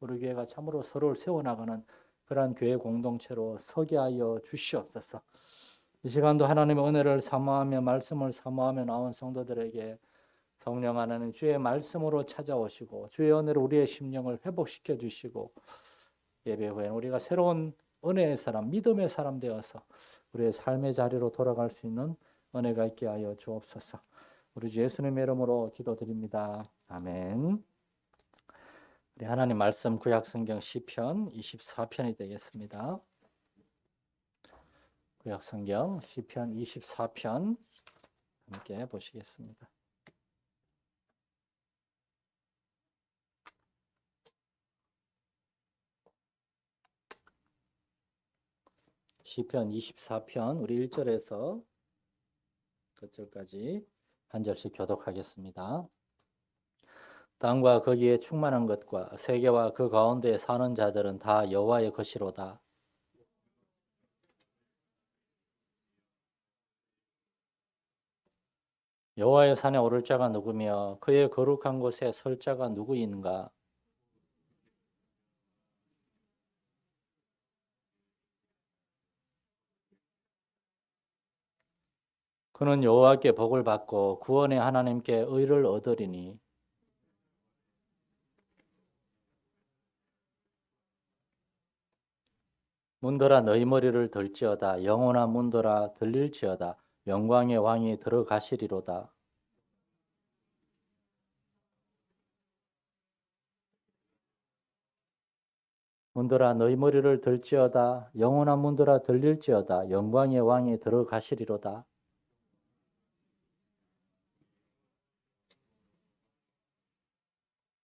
우리 교회가 참으로 서로를 세워나가는 그러한 교회 공동체로 서게 하여 주시옵소서. 이 시간도 하나님의 은혜를 사모하며 말씀을 사모하며 나온 성도들에게 성령 하나님 주의 말씀으로 찾아오시고 주의 은혜로 우리의 심령을 회복시켜 주시고 예배 후에 우리가 새로운 은혜의 사람, 믿음의 사람 되어서 우리의 삶의 자리로 돌아갈 수 있는 은혜가 있게 하여 주옵소서. 우리 주 예수님의 이름으로 기도드립니다. 아멘. 우리 하나님 말씀 구약성경 시편 24편이 되겠습니다. 구약성경 시편 24편 함께 보시겠습니다. 시편 24편 우리 1절에서 끝절까지 한 절씩 교독하겠습니다. 땅과 거기에 충만한 것과 세계와 그 가운데 사는 자들은 다 여호와의 것이로다. 여호와의 산에 오를 자가 누구며 그의 거룩한 곳에 설 자가 누구인가? 그는 여호와께 복을 받고 구원의 하나님께 의를 얻으리니 문들아 너희 머리를 들지어다. 영혼아 문들아 들릴지어다. 영광의 왕이 들어가시리로다. 문들아 너희 머리를 들지어다. 영혼아 문들아 들릴지어다. 영광의 왕이 들어가시리로다.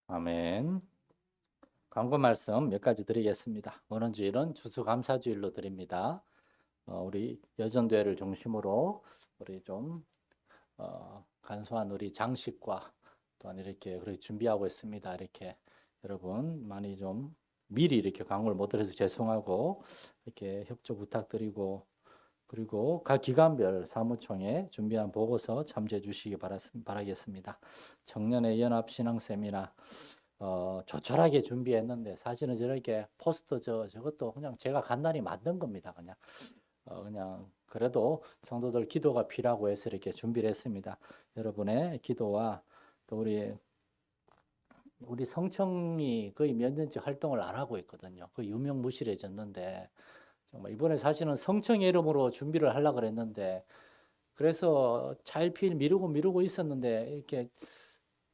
아멘. 광고 말씀 몇 가지 드리겠습니다. 오는 주일은 추수감사주일로 드립니다. 우리 여전대회를 중심으로 우리 좀 간소한 우리 장식과 또한 이렇게 준비하고 있습니다. 이렇게 여러분 많이 좀 미리 이렇게 광고를 못 드려서 죄송하고 이렇게 협조 부탁드리고 그리고 각 기관별 사무총회 준비한 보고서 참조해 주시기 바라겠습니다. 청년의 연합 신앙 세미나 조촐하게 준비했는데 사실은 저렇게 포스터 저것도 그냥 제가 간단히 만든 겁니다. 그냥 그래도 성도들 기도가 필요하고 해서 이렇게 준비를 했습니다. 여러분의 기도와 또 우리 성청이 거의 몇 년째 활동을 안 하고 있거든요. 거의 유명무실해졌는데 정말 이번에 사실은 성청의 이름으로 준비를 하려고 그랬는데 그래서 차일피일 미루고 있었는데 이렇게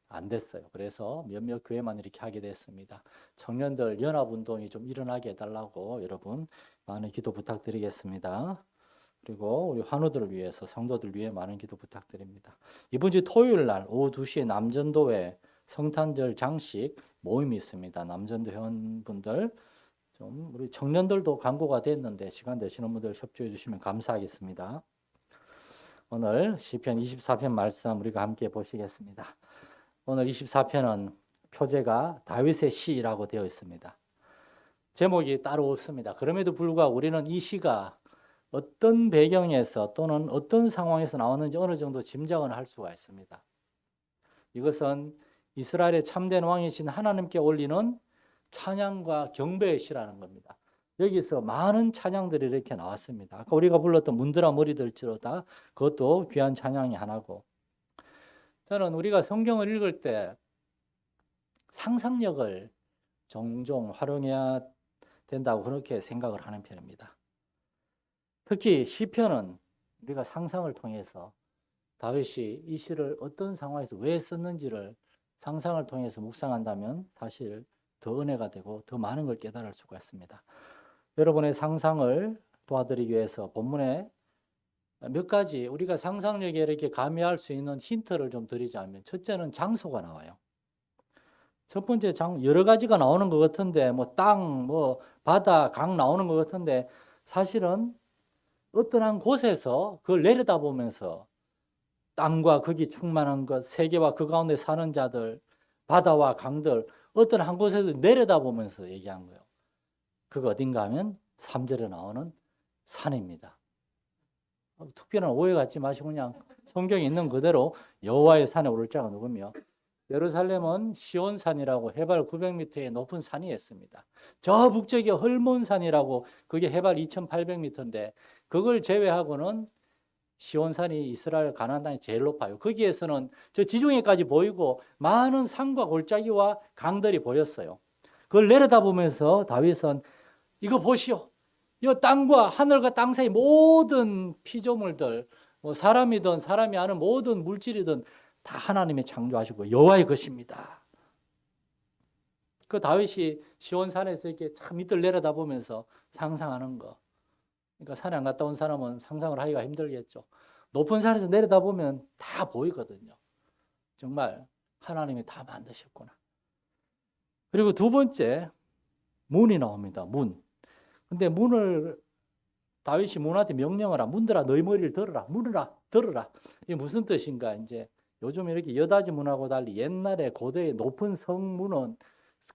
안 됐어요. 그래서 몇몇 교회만 이렇게 하게 됐습니다. 청년들 연합운동이 좀 일어나게 해달라고 여러분 많은 기도 부탁드리겠습니다. 그리고 우리 환우들을 위해서 성도들 위해 많은 기도 부탁드립니다. 이번 주 토요일 날 오후 2시에 남전도회 성탄절 장식 모임이 있습니다. 남전도 회원분들 좀 우리 청년들도 광고가 됐는데 시간 되시는 분들 협조해 주시면 감사하겠습니다. 오늘 시편 24편 말씀 우리가 함께 보시겠습니다. 오늘 24편은 표제가 다윗의 시라고 되어 있습니다. 제목이 따로 없습니다. 그럼에도 불구하고 우리는 이 시가 어떤 배경에서 또는 어떤 상황에서 나왔는지 어느 정도 짐작은 할 수가 있습니다. 이것은 이스라엘의 참된 왕이신 하나님께 올리는 찬양과 경배의 시라는 겁니다. 여기서 많은 찬양들이 이렇게 나왔습니다. 아까 우리가 불렀던 문드라 머리들지로다 그것도 귀한 찬양이 하나고 저는 우리가 성경을 읽을 때 상상력을 종종 활용해야 된다고 그렇게 생각을 하는 편입니다. 특히 시편은 우리가 상상을 통해서 다윗이 이 시를 어떤 상황에서 왜 썼는지를 상상을 통해서 묵상한다면 사실 더 은혜가 되고 더 많은 걸 깨달을 수가 있습니다. 여러분의 상상을 도와드리기 위해서 본문에 몇 가지 우리가 상상력에 이렇게 가미할 수 있는 힌트를 좀 드리자면 첫째는 장소가 나와요. 첫 번째 여러 가지가 나오는 것 같은데 뭐 땅, 뭐 바다, 강 나오는 것 같은데 사실은 어떤 한 곳에서 그걸 내려다보면서 땅과 거기 충만한 것, 세계와 그 가운데 사는 자들, 바다와 강들 어떤 한 곳에서 내려다보면서 얘기한 거예요. 그거 어딘가 하면 3절에 나오는 산입니다. 특별한 오해 갖지 마시고 그냥 성경에 있는 그대로 여호와의 산에 오를 자가 누구며 예루살렘은 시온산이라고 해발 900m의 높은 산이 있습니다. 저 북쪽에 헐몬산이라고 그게 해발 2800m인데 그걸 제외하고는 시온산이 이스라엘 가나안 땅이 제일 높아요. 거기에서는 저 지중해까지 보이고 많은 산과 골짜기와 강들이 보였어요. 그걸 내려다보면서 다윗은 이거 보시오. 이 땅과 하늘과 땅 사이 모든 피조물들, 뭐 사람이든 사람이 아는 모든 물질이든 다 하나님이 창조하시고 여호와의 것입니다. 그 다윗이 시온산에서 이렇게 참 밑을 내려다보면서 상상하는 거. 그러니까 산에 안 갔다 온 사람은 상상을 하기가 힘들겠죠. 높은 산에서 내려다보면 다 보이거든요. 정말 하나님이 다 만드셨구나. 그리고 두 번째, 문이 나옵니다. 문. 근데 문을 다윗이 문한테 명령을 하라. 문들아 너희 머리를 들어라. 문을아 들어라. 이게 무슨 뜻인가? 이제 요즘 이렇게 여닫이 문하고 달리 옛날에 고대의 높은 성문은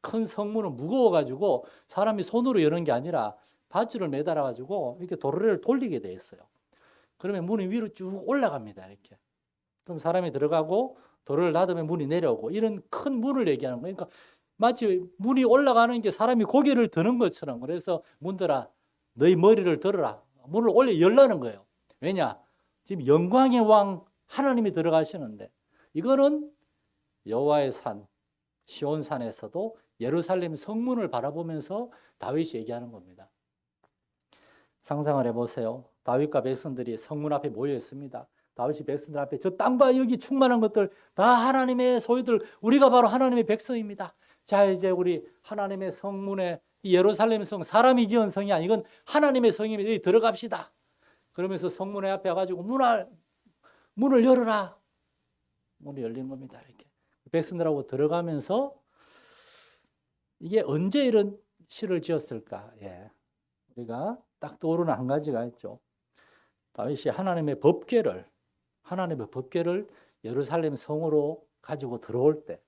큰 성문은 무거워가지고 사람이 손으로 여는 게 아니라 밧줄을 매달아가지고 이렇게 도르래를 돌리게 돼 있어요. 그러면 문이 위로 쭉 올라갑니다. 이렇게. 그럼 사람이 들어가고 도로를 닫으면 문이 내려오고 이런 큰 문을 얘기하는 거예요. 그러니까 마치 문이 올라가는 게 사람이 고개를 드는 것처럼 그래서 문들아 너희 머리를 들어라. 문을 올려 열라는 거예요. 왜냐? 지금 영광의 왕 하나님이 들어가시는데 이거는 여호와의 산 시온산에서도 예루살렘 성문을 바라보면서 다윗이 얘기하는 겁니다. 상상을 해보세요. 다윗과 백성들이 성문 앞에 모여 있습니다. 다윗이 백성들 앞에 저 땅과 여기 충만한 것들 다 하나님의 소유들 우리가 바로 하나님의 백성입니다. 자 이제 우리 하나님의 성문에 이 예루살렘 성 사람이 지은 성이 아니 이건 하나님의 성입니다. 여기 들어갑시다. 그러면서 성문에 앞에 와가지고 문을 열어라. 문이 열린 겁니다. 이렇게 백성들하고 들어가면서 이게 언제 이런 시를 지었을까? 예. 우리가 딱 떠오르는 한 가지가 있죠. 다윗이 하나님의 법궤를 예루살렘 성으로 가지고 들어올 때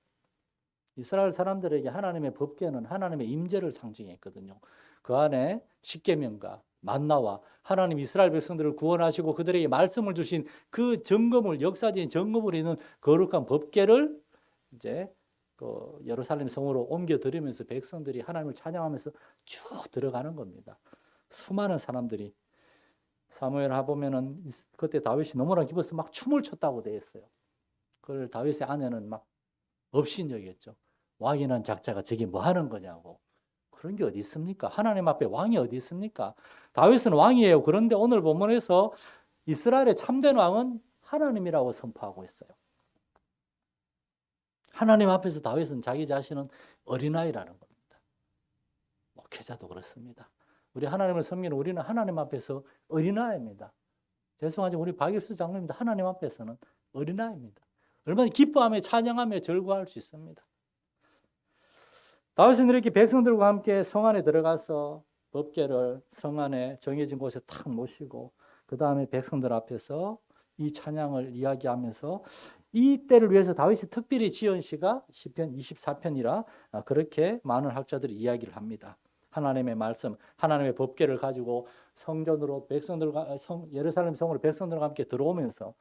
이스라엘 사람들에게 하나님의 법궤는 하나님의 임재를 상징했거든요. 그 안에 십계명과 만나와 하나님 이스라엘 백성들을 구원하시고 그들에게 말씀을 주신 그 점검을 역사적인 점검을 있는 거룩한 법궤를 이제 그 예루살렘 성으로 옮겨 드리면서 백성들이 하나님을 찬양하면서 쭉 들어가는 겁니다. 수많은 사람들이 사무엘하 보면은 그때 다윗이 너무나 기뻐서 막 춤을 췄다고 되어 있어요. 그걸 다윗의 아내는 막 업신여겼죠. 왕이란 작자가 저게 뭐 하는 거냐고. 그런 게 어디 있습니까? 하나님 앞에 왕이 어디 있습니까? 다윗은 왕이에요. 그런데 오늘 본문에서 이스라엘의 참된 왕은 하나님이라고 선포하고 있어요. 하나님 앞에서 다윗은 자기 자신은 어린아이라는 겁니다. 목회자도 그렇습니다. 우리 하나님을 섬기는 우리는 하나님 앞에서 어린아이입니다. 죄송하지만 우리 박일수 장로님도 하나님 앞에서는 어린아이입니다. 얼마나 기뻐하며 찬양하며 절구할 수 있습니다. 다윗은 이렇게 백성들과 함께 성 안에 들어가서 법궤를 성 안에 정해진 곳에 탁 모시고 그 다음에 백성들 앞에서 이 찬양을 이야기하면서 이 때를 위해서 다윗이 특별히 지은 시가 시편 24편이라 그렇게 많은 학자들이 이야기를 합니다. 하나님의 말씀, 하나님의 법궤를 가지고 성전으로 백성들과 예루살렘 성으로 백성들과 함께 들어오면서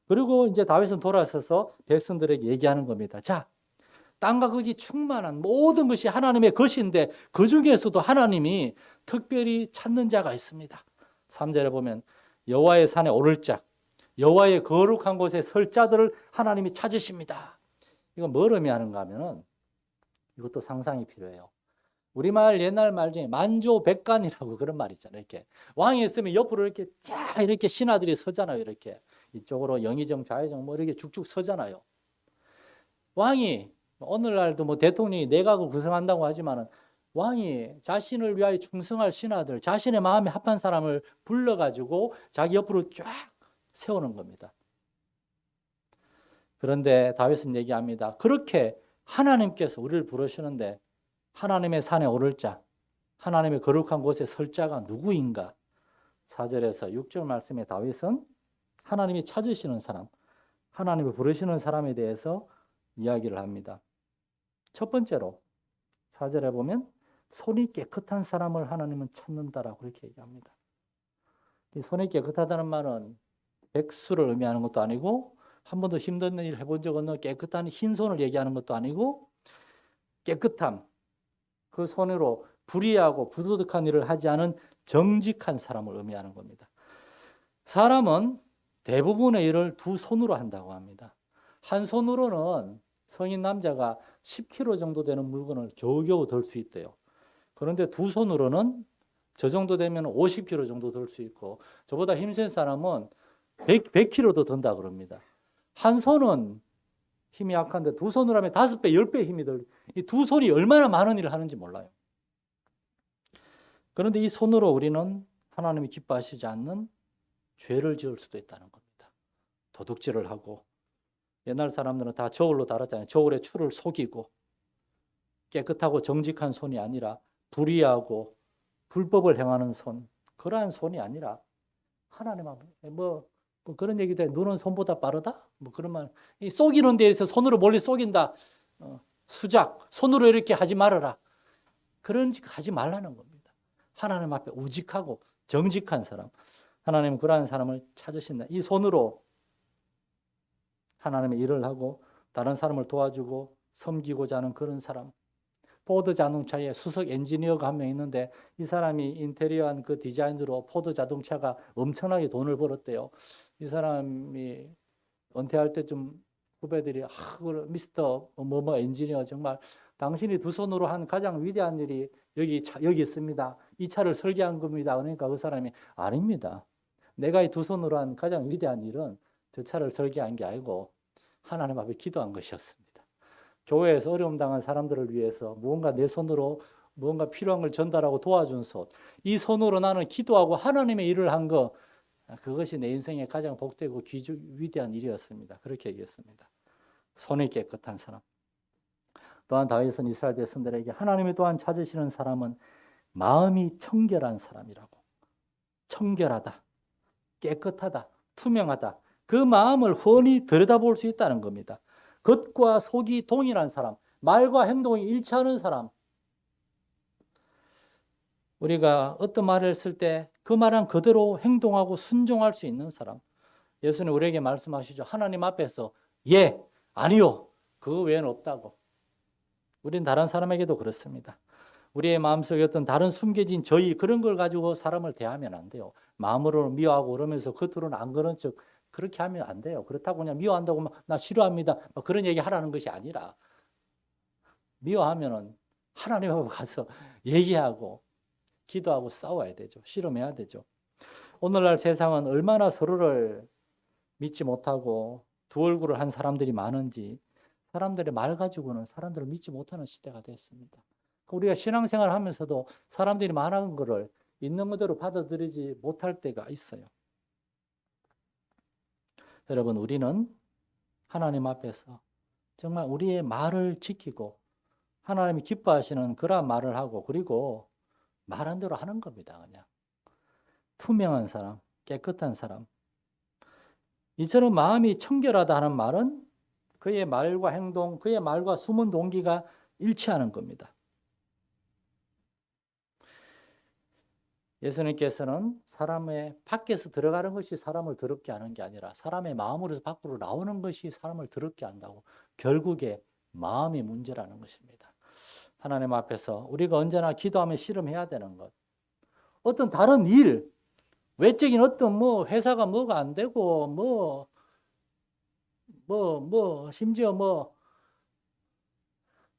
그리고 이제 다윗은 돌아서서 백성들에게 얘기하는 겁니다. 자, 땅과 거기 충만한 모든 것이 하나님의 것인데 그 중에서도 하나님이 특별히 찾는 자가 있습니다. 3절에 보면 여호와의 산에 오를 자, 여호와의 거룩한 곳에 설 자들을 하나님이 찾으십니다. 이거 뭘 의미하는가 하면은 이것도 상상이 필요해요. 우리말 옛날 말 중에 만조백관이라고 그런 말 있잖아요. 이렇게 왕이 있으면 옆으로 이렇게 쫙 이렇게 신하들이 서잖아요. 이렇게 이쪽으로 영의정, 좌의정 뭐 이렇게 쭉쭉 서잖아요. 왕이 오늘날도 뭐 대통령이 내각을 구성한다고 하지만은 왕이 자신을 위하여 충성할 신하들, 자신의 마음에 합한 사람을 불러가지고 자기 옆으로 쫙 세우는 겁니다. 그런데 다윗은 얘기합니다. 그렇게 하나님께서 우리를 부르시는데 하나님의 산에 오를 자, 하나님의 거룩한 곳에 설 자가 누구인가? 4절에서 6절 말씀에 다윗은 하나님이 찾으시는 사람, 하나님을 부르시는 사람에 대해서 이야기를 합니다. 첫 번째로 4절에 보면 손이 깨끗한 사람을 하나님은 찾는다라고 그렇게 얘기합니다. 이 손이 깨끗하다는 말은 백수를 의미하는 것도 아니고 한 번도 힘든 일 해본 적 없는 깨끗한 흰 손을 얘기하는 것도 아니고 깨끗함, 그 손으로 불의하고 부도덕한 일을 하지 않은 정직한 사람을 의미하는 겁니다. 사람은 대부분의 일을 두 손으로 한다고 합니다. 한 손으로는 성인 남자가 10kg 정도 되는 물건을 겨우겨우 들 수 있대요. 그런데 두 손으로는 저 정도 되면 50kg 정도 들 수 있고, 저보다 힘센 사람은 100kg도 든다 그럽니다. 한 손은 힘이 약한데 두 손으로 하면 5배, 10배 힘이 들. 이 두 손이 얼마나 많은 일을 하는지 몰라요. 그런데 이 손으로 우리는 하나님이 기뻐하시지 않는 죄를 지을 수도 있다는 겁니다. 도둑질을 하고, 옛날 사람들은 다 저울로 달았잖아요. 저울에 추를 속이고, 깨끗하고 정직한 손이 아니라 불의하고 불법을 행하는 손, 그러한 손이 아니라 하나님 앞에 뭐 그런 얘기도 해. 눈은 손보다 빠르다? 뭐 그런 말. 이 속이는 데에서 손으로 멀리 속인다. 수작, 손으로 이렇게 하지 말아라. 그런 짓 하지 말라는 겁니다. 하나님 앞에 우직하고 정직한 사람, 하나님은 그러한 사람을 찾으신다. 이 손으로 하나님의 일을 하고 다른 사람을 도와주고 섬기고자 하는 그런 사람. 포드 자동차에 수석 엔지니어가 한 명 있는데 이 사람이 인테리어한 그 디자인으로 포드 자동차가 엄청나게 돈을 벌었대요. 이 사람이 은퇴할 때쯤 후배들이 미스터 뭐뭐 엔지니어 정말 당신이 두 손으로 한 가장 위대한 일이 여기 있습니다. 이 차를 설계한 겁니다. 그러니까 그 사람이 아닙니다. 내가 이 두 손으로 한 가장 위대한 일은 저 차를 설계한 게 아니고 하나님 앞에 기도한 것이었습니다. 교회에서 어려움 당한 사람들을 위해서 무언가 내 손으로 무언가 필요한 걸 전달하고 도와준 손. 이 손으로 나는 기도하고 하나님의 일을 한 거, 그것이 내 인생의 가장 복되고 위대한 일이었습니다. 그렇게 얘기했습니다. 손이 깨끗한 사람. 또한 다윗은 이스라엘 백성들에게 하나님이 또한 찾으시는 사람은 마음이 청결한 사람이라고. 청결하다, 깨끗하다, 투명하다. 그 마음을 훤히 들여다볼 수 있다는 겁니다. 겉과 속이 동일한 사람, 말과 행동이 일치하는 사람. 우리가 어떤 말을 했을 때 그 말은 그대로 행동하고 순종할 수 있는 사람. 예수님 우리에게 말씀하시죠. 하나님 앞에서 예, 아니요, 그 외에는 없다고. 우린 다른 사람에게도 그렇습니다. 우리의 마음속에 어떤 다른 숨겨진 저희 그런 걸 가지고 사람을 대하면 안 돼요. 마음으로는 미워하고 그러면서 겉으로는 안 그런 척 그렇게 하면 안 돼요. 그렇다고 그냥 미워한다고 나 싫어합니다. 그런 얘기 하라는 것이 아니라 미워하면은 하나님 앞에 가서 얘기하고 기도하고 싸워야 되죠. 씨름해야 되죠. 오늘날 세상은 얼마나 서로를 믿지 못하고 두 얼굴을 한 사람들이 많은지 사람들의 말 가지고는 사람들을 믿지 못하는 시대가 됐습니다. 우리가 신앙생활 하면서도 사람들이 말하는 것을 있는 그대로 받아들이지 못할 때가 있어요. 여러분, 우리는 하나님 앞에서 정말 우리의 말을 지키고 하나님이 기뻐하시는 그러한 말을 하고 그리고 말한 대로 하는 겁니다. 그냥 투명한 사람, 깨끗한 사람. 이처럼 마음이 청결하다 하는 말은 그의 말과 행동, 그의 말과 숨은 동기가 일치하는 겁니다. 예수님께서는 사람의 밖에서 들어가는 것이 사람을 더럽게 하는 게 아니라 사람의 마음으로서 밖으로 나오는 것이 사람을 더럽게 한다고. 결국에 마음이 문제라는 것입니다. 하나님 앞에서 우리가 언제나 기도하며 씨름해야 되는 것. 어떤 다른 일, 외적인 어떤 회사가 뭐가 안 되고 심지어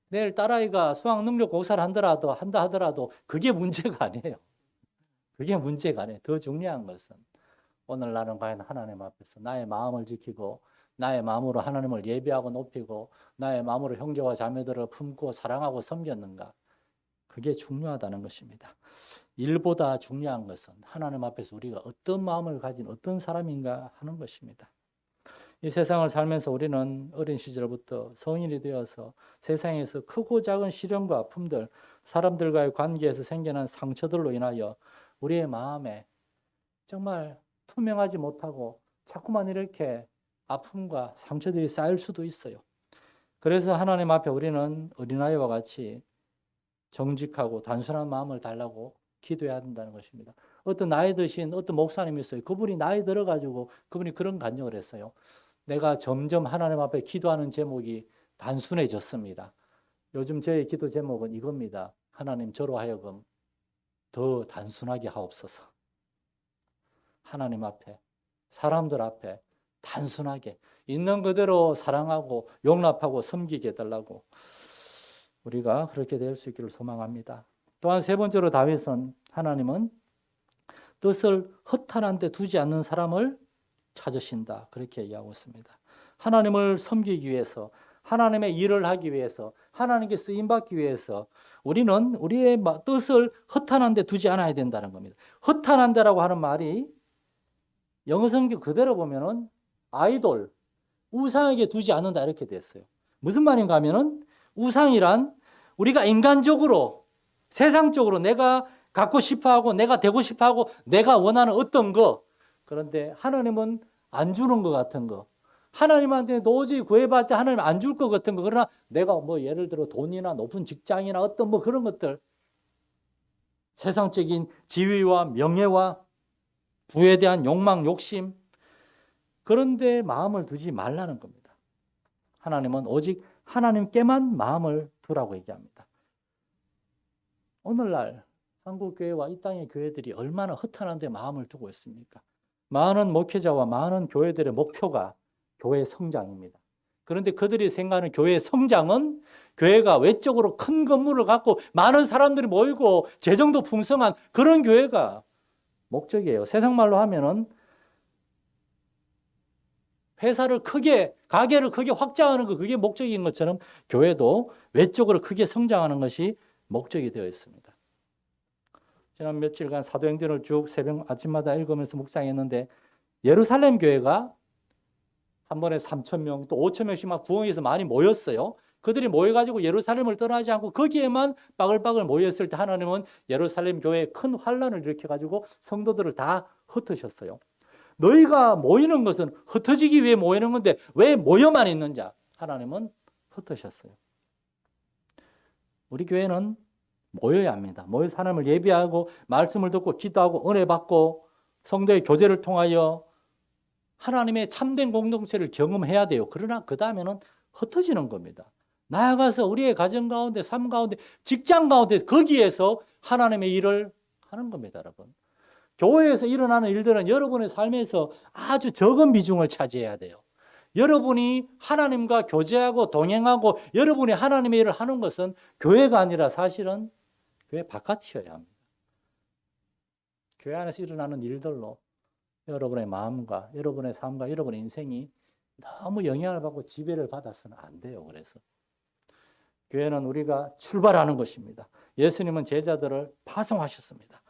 내일 딸아이가 수학 능력 고사를 한다 하더라도 그게 문제가 아니에요. 그게 문제가 아니에요. 더 중요한 것은 오늘 나는 과연 하나님 앞에서 나의 마음을 지키고 나의 마음으로 하나님을 예배하고 높이고 나의 마음으로 형제와 자매들을 품고 사랑하고 섬겼는가. 그게 중요하다는 것입니다. 일보다 중요한 것은 하나님 앞에서 우리가 어떤 마음을 가진 어떤 사람인가 하는 것입니다. 이 세상을 살면서 우리는 어린 시절부터 성인이 되어서 세상에서 크고 작은 시련과 아픔들, 사람들과의 관계에서 생겨난 상처들로 인하여 우리의 마음에 정말 투명하지 못하고 자꾸만 이렇게 아픔과 상처들이 쌓일 수도 있어요. 그래서 하나님 앞에 우리는 어린아이와 같이 정직하고 단순한 마음을 달라고 기도해야 된다는 것입니다. 어떤 나이 드신 어떤 목사님이 있어요. 그분이 나이 들어가지고 그분이 그런 간증을 했어요. 내가 점점 하나님 앞에 기도하는 제목이 단순해졌습니다. 요즘 저의 기도 제목은 이겁니다. 하나님, 저로 하여금 더 단순하게 하옵소서. 하나님 앞에, 사람들 앞에 단순하게 있는 그대로 사랑하고 용납하고 섬기게 해달라고, 우리가 그렇게 될 수 있기를 소망합니다. 또한 세 번째로 다윗은, 하나님은 뜻을 허탄한 데 두지 않는 사람을 찾으신다, 그렇게 이야기하고 있습니다. 하나님을 섬기기 위해서, 하나님의 일을 하기 위해서, 하나님께 쓰임받기 위해서 우리는 우리의 뜻을 허탄한 데 두지 않아야 된다는 겁니다. 허탄한 데라고 하는 말이 영어 성경 그대로 보면은 아이돌, 우상에게 두지 않는다 이렇게 됐어요. 무슨 말인가 하면은, 우상이란 우리가 인간적으로, 세상적으로 내가 갖고 싶어하고 내가 되고 싶어하고 내가 원하는 어떤 거, 그런데 하나님은 안 주는 것 같은 거, 하나님한테 도저히 구해봤자 하나님 안 줄 것 같은 거, 그러나 내가 뭐 예를 들어 돈이나 높은 직장이나 어떤 뭐 그런 것들, 세상적인 지위와 명예와 부에 대한 욕망, 욕심, 그런데 마음을 두지 말라는 겁니다. 하나님은 오직 하나님께만 마음을 두라고 얘기합니다. 오늘날 한국교회와 이 땅의 교회들이 얼마나 허탄한 데 마음을 두고 있습니까? 많은 목회자와 많은 교회들의 목표가 교회 성장입니다. 그런데 그들이 생각하는 교회의 성장은 교회가 외적으로 큰 건물을 갖고 많은 사람들이 모이고 재정도 풍성한 그런 교회가 목적이에요. 세상 말로 하면은 회사를 크게, 가게를 크게 확장하는 거, 그게 목적인 것처럼 교회도 외적으로 크게 성장하는 것이 목적이 되어 있습니다. 지난 며칠간 사도행전을 쭉 새벽 아침마다 읽으면서 묵상했는데, 예루살렘 교회가 한 번에 3,000명 또 5,000명씩 막 부흥해서 많이 모였어요. 그들이 모여가지고 예루살렘을 떠나지 않고 거기에만 빠글빠글 모였을 때 하나님은 예루살렘 교회에 큰 환란을 일으켜가지고 성도들을 다 흩으셨어요. 너희가 모이는 것은 흩어지기 위해 모이는 건데 왜 모여만 있는자? 하나님은 흩으셨어요. 우리 교회는 모여야 합니다. 모여서 하나님을 예배하고 말씀을 듣고 기도하고 은혜 받고 성도의 교제를 통하여 하나님의 참된 공동체를 경험해야 돼요. 그러나 그 다음에는 흩어지는 겁니다. 나아가서 우리의 가정 가운데, 삶 가운데, 직장 가운데, 거기에서 하나님의 일을 하는 겁니다, 여러분. 교회에서 일어나는 일들은 여러분의 삶에서 아주 적은 비중을 차지해야 돼요. 여러분이 하나님과 교제하고 동행하고 여러분이 하나님의 일을 하는 것은 교회가 아니라 사실은 교회 바깥이어야 합니다. 교회 안에서 일어나는 일들로 여러분의 마음과 여러분의 삶과 여러분의 인생이 너무 영향을 받고 지배를 받아서는 안 돼요. 그래서 교회는 우리가 출발하는 것입니다. 예수님은 제자들을 파송하셨습니다.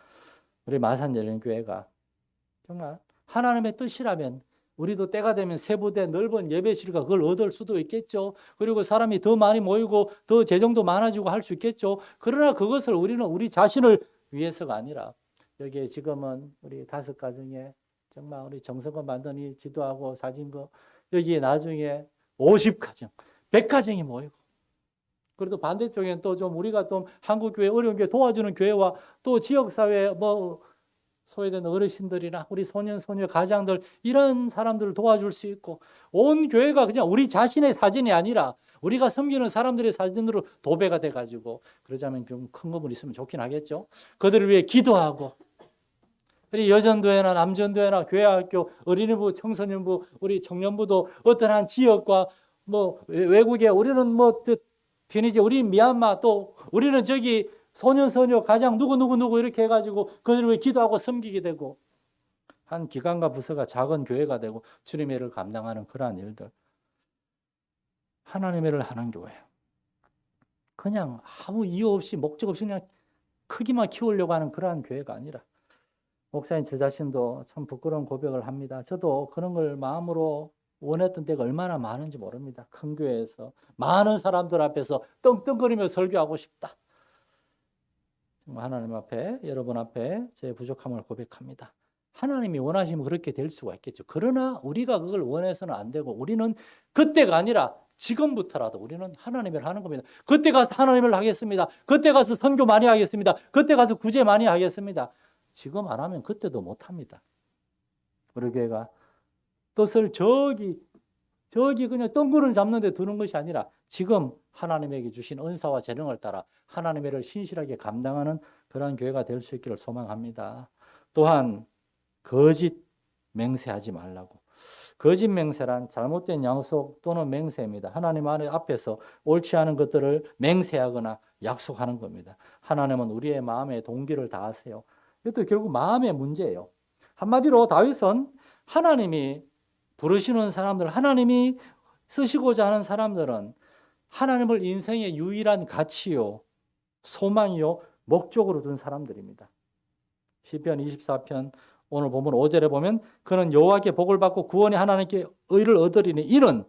우리 마산열린교회가 정말 하나님의 뜻이라면 우리도 때가 되면 세부대 넓은 예배실과 그걸 얻을 수도 있겠죠. 그리고 사람이 더 많이 모이고 더 재정도 많아지고 할 수 있겠죠. 그러나 그것을 우리는 우리 자신을 위해서가 아니라, 여기에 지금은 우리 5가정에 정말 우리 정성껏 만드니 지도하고 사진 거, 여기에 나중에 50가정, 100가정이 모이고, 그래도 반대쪽에는 또 좀 우리가 좀 한국교회, 어려운 교회 도와주는 교회와 또 지역사회 뭐 소외된 어르신들이나 우리 소년, 소녀, 가장들, 이런 사람들을 도와줄 수 있고, 온 교회가 그냥 우리 자신의 사진이 아니라 우리가 섬기는 사람들의 사진으로 도배가 돼가지고, 그러자면 좀 큰 건물 있으면 좋긴 하겠죠. 그들을 위해 기도하고, 우리 여전도회나 남전도회나 교회학교, 어린이부, 청소년부, 우리 청년부도 어떤 한 지역과 뭐 외국에 우리는 뭐 튀니지, 우리 미얀마, 또 우리는 저기 소년, 소녀, 가장 누구 이렇게 해가지고 그들을 위해 기도하고 섬기게 되고, 한 기관과 부서가 작은 교회가 되고 주님의 일을 감당하는 그러한 일들. 하나님의 일을 하는 교회. 그냥 아무 이유 없이 목적 없이 그냥 크기만 키우려고 하는 그러한 교회가 아니라, 목사님 저 자신도 참 부끄러운 고백을 합니다. 저도 그런 걸 마음으로 원했던 때가 얼마나 많은지 모릅니다. 큰 교회에서 많은 사람들 앞에서 떵떵거리며 설교하고 싶다. 정말 하나님 앞에, 여러분 앞에 제 부족함을 고백합니다. 하나님이 원하시면 그렇게 될 수가 있겠죠. 그러나 우리가 그걸 원해서는 안 되고, 우리는 그때가 아니라 지금부터라도 우리는 하나님을 하는 겁니다. 그때 가서 하나님을 하겠습니다. 그때 가서 선교 많이 하겠습니다. 그때 가서 구제 많이 하겠습니다. 지금 안 하면 그때도 못 합니다. 우리 교회가 뜻을 저기 저기 그냥 덩굴을 잡는데 두는 것이 아니라 지금 하나님에게 주신 은사와 재능을 따라 하나님의 일을 신실하게 감당하는 그런 교회가 될 수 있기를 소망합니다. 또한 거짓 맹세하지 말라고. 거짓 맹세란 잘못된 약속 또는 맹세입니다. 하나님 앞에서 옳지 않은 것들을 맹세하거나 약속하는 겁니다. 하나님은 우리의 마음의 동기를 다 아세요. 이것도 결국 마음의 문제예요. 한마디로 다윗은 하나님이 부르시는 사람들, 하나님이 쓰시고자 하는 사람들은 하나님을 인생의 유일한 가치요, 소망이요, 목적으로 둔 사람들입니다. 시편 24편 오늘 보면 5절에 보면 그는 여호와께 복을 받고 구원이 하나님께 의를 얻으리니 이는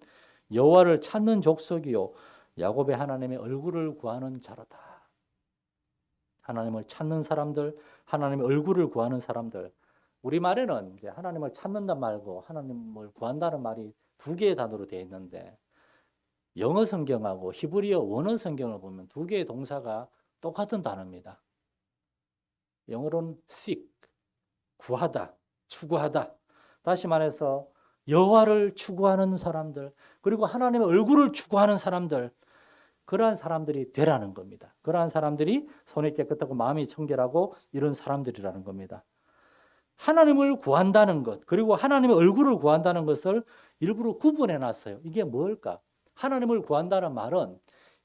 여호와를 찾는 족속이요 야곱의 하나님의 얼굴을 구하는 자로다. 하나님을 찾는 사람들, 하나님의 얼굴을 구하는 사람들. 우리말에는 이제 하나님을 찾는다 말고 하나님을 구한다는 말이 두 개의 단어로 되어 있는데 영어 성경하고 히브리어 원어 성경을 보면 두 개의 동사가 똑같은 단어입니다. 영어로는 seek, 구하다, 추구하다. 다시 말해서 여호와를 추구하는 사람들, 그리고 하나님의 얼굴을 추구하는 사람들, 그러한 사람들이 되라는 겁니다. 그러한 사람들이 손이 깨끗하고 마음이 청결하고 이런 사람들이라는 겁니다. 하나님을 구한다는 것, 그리고 하나님의 얼굴을 구한다는 것을 일부러 구분해 놨어요. 이게 뭘까? 하나님을 구한다는 말은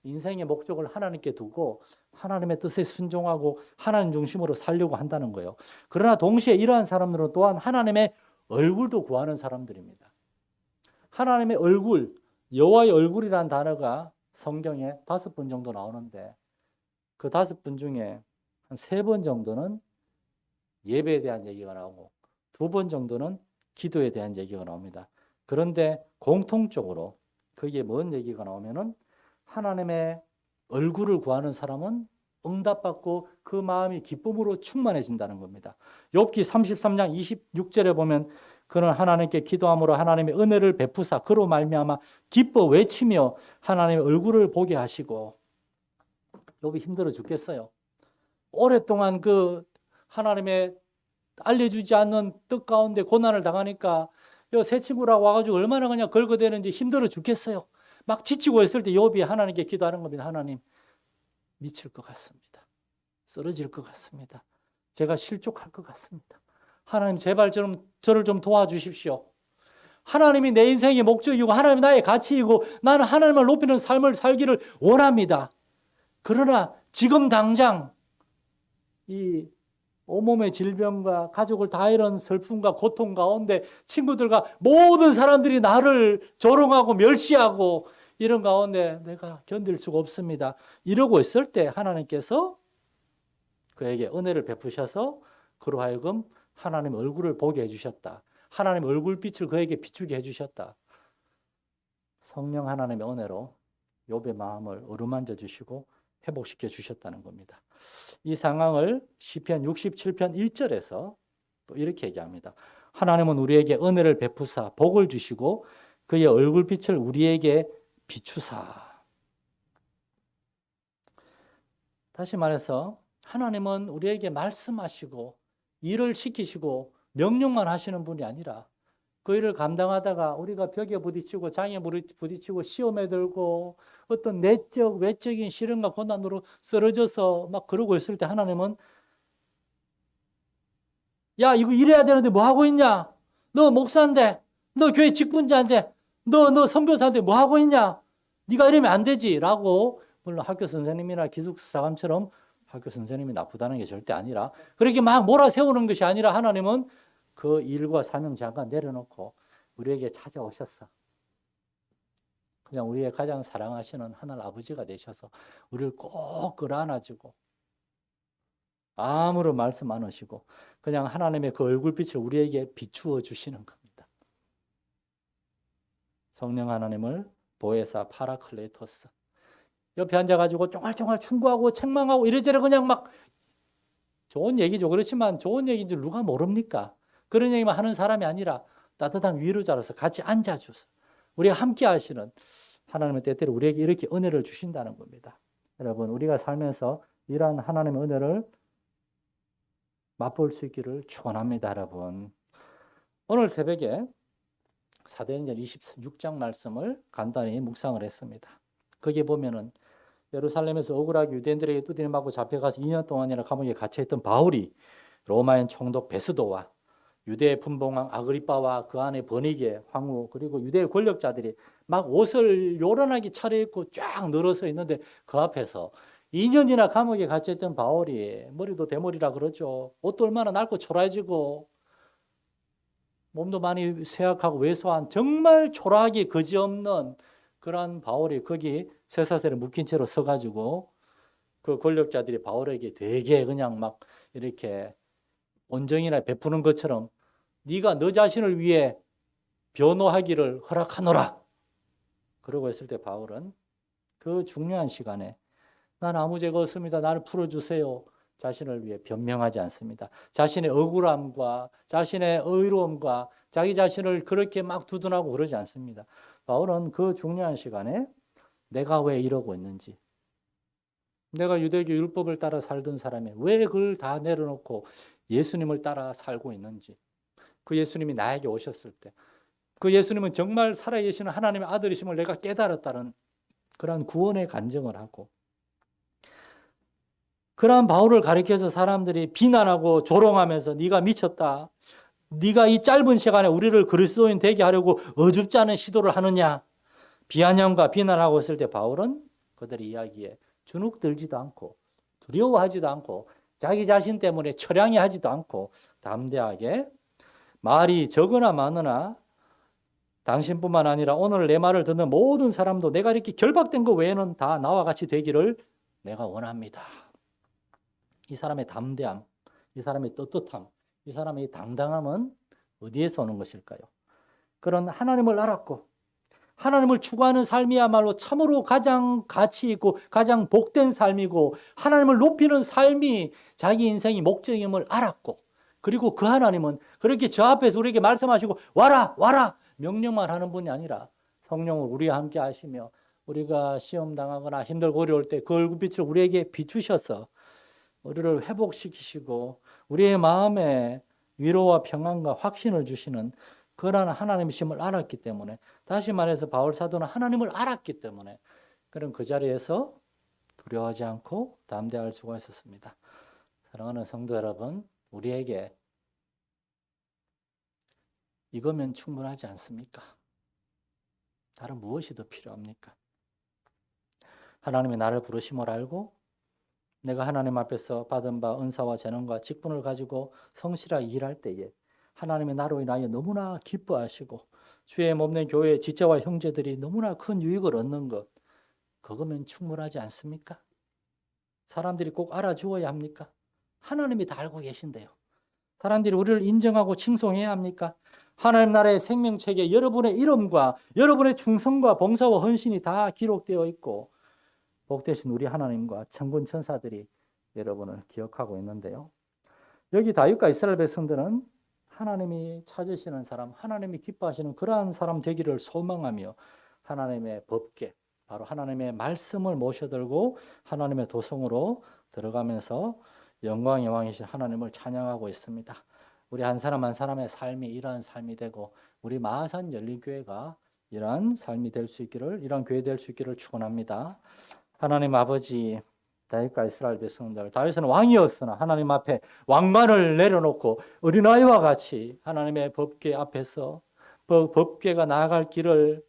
인생의 목적을 하나님께 두고 하나님의 뜻에 순종하고 하나님 중심으로 살려고 한다는 거예요. 그러나 동시에 이러한 사람들은 또한 하나님의 얼굴도 구하는 사람들입니다. 하나님의 얼굴, 여호와의 얼굴이라는 단어가 성경에 5번 정도 나오는데 그 5번 중에 한 3번 정도는 예배에 대한 얘기가 나오고 2번 정도는 기도에 대한 얘기가 나옵니다. 그런데 공통적으로 거기에 뭔 얘기가 나오면은 하나님의 얼굴을 구하는 사람은 응답받고 그 마음이 기쁨으로 충만해진다는 겁니다. 욥기 33장 26절에 보면 그는 하나님께 기도함으로 하나님의 은혜를 베푸사 그로 말미암아 기뻐 외치며 하나님의 얼굴을 보게 하시고. 욥이 힘들어 죽겠어요. 오랫동안 그 하나님의 알려주지 않는 뜻 가운데 고난을 당하니까 새 친구라고 와가지고 얼마나 그냥 걸거대는지 힘들어 죽겠어요. 막 지치고 있을 때 욥이 하나님께 기도하는 겁니다. 하나님, 미칠 것 같습니다. 쓰러질 것 같습니다. 제가 실족할 것 같습니다. 하나님 제발 저를 좀 도와주십시오. 하나님이 내 인생의 목적이고 하나님이 나의 가치이고 나는 하나님을 높이는 삶을 살기를 원합니다. 그러나 지금 당장 이 온몸의 질병과 가족을 다 잃은 슬픔과 고통 가운데 친구들과 모든 사람들이 나를 조롱하고 멸시하고 이런 가운데 내가 견딜 수가 없습니다. 이러고 있을 때 하나님께서 그에게 은혜를 베푸셔서 그로 하여금 하나님의 얼굴을 보게 해주셨다. 하나님의 얼굴빛을 그에게 비추게 해주셨다. 성령 하나님의 은혜로 욥의 마음을 어루만져 주시고 회복시켜 주셨다는 겁니다. 이 상황을 시편 67편 1절에서 또 이렇게 얘기합니다. 하나님은 우리에게 은혜를 베푸사 복을 주시고 그의 얼굴빛을 우리에게 비추사. 다시 말해서 하나님은 우리에게 말씀하시고 일을 시키시고 명령만 하시는 분이 아니라 그 일을 감당하다가 우리가 벽에 부딪히고 장에 부딪히고 시험에 들고 어떤 내적 외적인 시련과 고난으로 쓰러져서 막 그러고 있을 때 하나님은 야 이거 이래야 되는데 뭐 하고 있냐? 너 목사인데, 너 교회 직분자인데, 너 선교사인데 뭐 하고 있냐? 네가 이러면 안 되지 라고. 물론 학교 선생님이나 기숙사감처럼 학교 선생님이 나쁘다는 게 절대 아니라 그렇게 막 몰아세우는 것이 아니라 하나님은 그 일과 사명 잠깐 내려놓고 우리에게 찾아오셨어. 그냥 우리의 가장 사랑하시는 하늘 아버지가 되셔서 우리를 꼭 끌어안아주고 아무런 말씀 안 하시고 그냥 하나님의 그 얼굴빛을 우리에게 비추어 주시는 겁니다. 성령 하나님을 보혜사 파라클레토스. 옆에 앉아가지고 쫑알쫑알 충고하고 책망하고 이래저래 그냥 막 좋은 얘기죠. 그렇지만 좋은 얘기인 줄 누가 모릅니까? 그런 얘기만 하는 사람이 아니라 따뜻한 위로자로서 같이 앉아줘서 우리가 함께 하시는 하나님의 때때로 우리에게 이렇게 은혜를 주신다는 겁니다. 여러분 우리가 살면서 이러한 하나님의 은혜를 맛볼 수 있기를 축원합니다. 여러분 오늘 새벽에 사도행전 26장 말씀을 간단히 묵상을 했습니다. 거기에 보면은 예루살렘에서 억울하게 유대인들에게 두드려 맞고 잡혀가서 2년 동안이나 감옥에 갇혀있던 바울이 로마인 총독 베스도와 유대 분봉왕 아그리빠와 그 안에 버니게 황후 그리고 유대 권력자들이 막 옷을 요란하게 차려입고 쫙 늘어서 있는데 그 앞에서 2년이나 감옥에 갇혀있던 바울이 머리도 대머리라 그러죠. 옷도 얼마나 낡고 초라해지고 몸도 많이 쇠약하고 왜소한 정말 초라하게 그지없는 그런 바울이 거기 쇠사슬에 묶인 채로 서가지고 그 권력자들이 바울에게 되게 그냥 막 이렇게 온정이나 베푸는 것처럼 네가 너 자신을 위해 변호하기를 허락하노라. 그러고 있을 때 바울은 그 중요한 시간에 난 아무 죄가 없습니다. 나를 풀어주세요. 자신을 위해 변명하지 않습니다. 자신의 억울함과 자신의 의로움과 자기 자신을 그렇게 막 두둔하고 그러지 않습니다. 바울은 그 중요한 시간에 내가 왜 이러고 있는지, 내가 유대교 율법을 따라 살던 사람이 왜 그걸 다 내려놓고 예수님을 따라 살고 있는지, 그 예수님이 나에게 오셨을 때 그 예수님은 정말 살아계시는 하나님의 아들이심을 내가 깨달았다는 그러한 구원의 간증을 하고, 그러한 바울을 가리켜서 사람들이 비난하고 조롱하면서 네가 미쳤다, 네가 이 짧은 시간에 우리를 그리스도인 되게 하려고 어줍지 않은 시도를 하느냐, 비아냥과 비난하고 있을 때 바울은 그들의 이야기에 주눅들지도 않고 두려워하지도 않고 자기 자신 때문에 처량해 하지도 않고 담대하게 말이 적으나 많으나 당신뿐만 아니라 오늘 내 말을 듣는 모든 사람도 내가 이렇게 결박된 것 외에는 다 나와 같이 되기를 내가 원합니다. 이 사람의 담대함, 이 사람의 떳떳함, 이 사람의 당당함은 어디에서 오는 것일까요? 그런 하나님을 알았고 하나님을 추구하는 삶이야말로 참으로 가장 가치 있고 가장 복된 삶이고 하나님을 높이는 삶이 자기 인생의 목적임을 알았고, 그리고 그 하나님은 그렇게 저 앞에서 우리에게 말씀하시고 와라 와라 명령만 하는 분이 아니라 성령을 우리와 함께 하시며 우리가 시험 당하거나 힘들고 어려울 때 그 얼굴빛을 우리에게 비추셔서 우리를 회복시키시고 우리의 마음에 위로와 평안과 확신을 주시는 그러한 하나님이심을 알았기 때문에, 다시 말해서 바울 사도는 하나님을 알았기 때문에 그런 그 자리에서 두려워하지 않고 담대할 수가 있었습니다. 사랑하는 성도 여러분, 우리에게 이거면 충분하지 않습니까? 다른 무엇이 더 필요합니까? 하나님이 나를 부르심을 알고 내가 하나님 앞에서 받은 바 은사와 재능과 직분을 가지고 성실하게 일할 때에 하나님이 나로 인하여 너무나 기뻐하시고 주의 몸된 교회의 지체와 형제들이 너무나 큰 유익을 얻는 것, 그거면 충분하지 않습니까? 사람들이 꼭 알아주어야 합니까? 하나님이 다 알고 계신데요. 사람들이 우리를 인정하고 칭송해야 합니까? 하나님 나라의 생명책에 여러분의 이름과 여러분의 충성과 봉사와 헌신이 다 기록되어 있고 복되신 우리 하나님과 천군 천사들이 여러분을 기억하고 있는데요. 여기 다윗과 이스라엘 백성들은 하나님이 찾으시는 사람, 하나님이 기뻐하시는 그러한 사람 되기를 소망하며 하나님의 법궤, 바로 하나님의 말씀을 모셔들고 하나님의 도성으로 들어가면서 영광의 왕이신 하나님을 찬양하고 있습니다. 우리 한 사람 한 사람의 삶이 이러한 삶이 되고 우리 마산 열린교회가 이러한 삶이 될 수 있기를, 이러한 교회 될 수 있기를 축원합니다. 하나님 아버지, 다윗과 이스라엘 백성들, 다윗은 왕이었으나 하나님 앞에 왕관을 내려놓고 어린아이와 같이 하나님의 법궤 앞에서 법궤가 나아갈 길을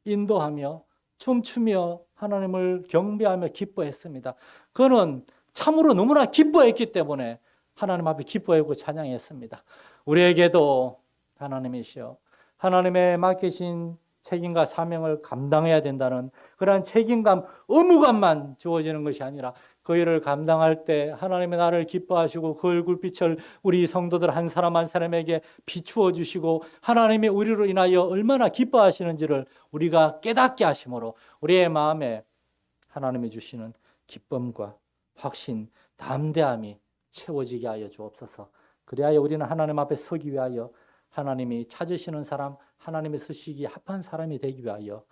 인도하며 춤추며 하나님을 경배하며 기뻐했습니다. 그는 참으로 너무나 기뻐했기 때문에 하나님 앞에 기뻐하고 찬양했습니다. 우리에게도 하나님이시여 하나님의 맡기신 책임과 사명을 감당해야 된다는 그러한 책임감, 의무감만 주어지는 것이 아니라 그 일을 감당할 때 하나님의 나를 기뻐하시고 그 얼굴빛을 우리 성도들 한 사람 한 사람에게 비추어 주시고 하나님이 우리로 인하여 얼마나 기뻐하시는지를 우리가 깨닫게 하심으로 우리의 마음에 하나님이 주시는 기쁨과 확신, 담대함이 채워지게 하여 주옵소서. 그리하여 우리는 하나님 앞에 서기 위하여 하나님이 찾으시는 사람, 하나님의 쓰시기에 합한 사람이 되기 위하여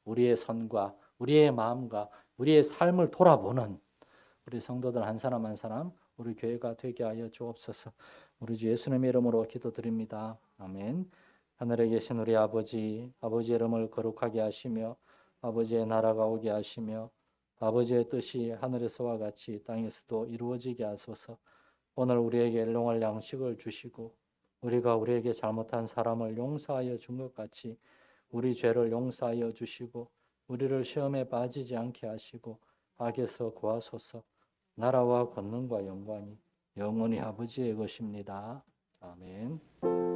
우리의 손과 우리의 마음과 우리의 삶을 돌아보는 우리 성도들 한 사람 한 사람 우리 교회가 되게 하여 주옵소서. 우리 주 예수님의 이름으로 기도드립니다. 아멘. 하늘에 계신 우리 아버지, 아버지의 이름을 거룩하게 하시며 아버지의 나라가 오게 하시며 아버지의 뜻이 하늘에서와 같이 땅에서도 이루어지게 하소서. 오늘 우리에게 일용할 양식을 주시고 우리가 우리에게 잘못한 사람을 용서하여 준 것 같이 우리 죄를 용서하여 주시고 우리를 시험에 빠지지 않게 하시고 악에서 구하소서. 나라와 권능과 영광이 영원히 아버지의 것입니다. 아멘.